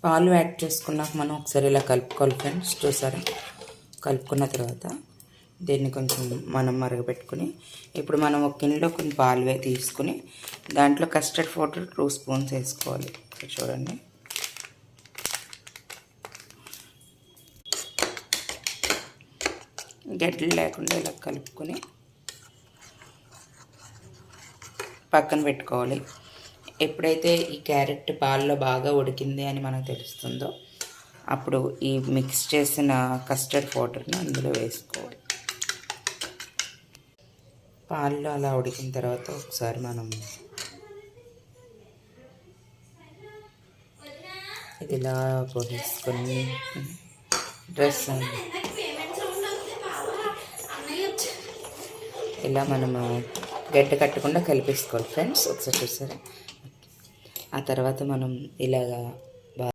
పాలు యాడ్ చేసుకున్నాక మనం ఒకసారి ఇలా కలుపుకోవాలి ఫ్రెండ్స్. చూసారా, కలుపుకున్న తర్వాత దీన్ని కొంచెం మనం మరగపెట్టుకుని ఇప్పుడు మనం ఒక గిన్నెలో కొన్ని పాలు తీసుకుని దాంట్లో కస్టర్డ్ పౌడర్ 2 స్పూన్స్ వేసుకోవాలి. చూడండి, గడ్డలు లేకుండా ఇలా కలుపుకొని పక్కన పెట్టుకోవాలి. ఎప్పుడైతే ఈ క్యారెట్ పాల్లో బాగా ఉడికింది అని మనకు తెలుస్తుందో అప్పుడు ఈ మిక్స్ చేసిన కస్టర్డ్ పౌడర్ని అందులో వేసుకోవాలి. పాల్లో అలా ఉడికిన తర్వాత ఒకసారి మనం ఇది ఇలా పోసేసుకొని ఇలా మనము గడ్డ కట్టకుండా కలిపేసుకోవాలి ఫ్రెండ్స్. ఒకసారి చూసారా, ఆ తర్వాత మనం ఇలాగా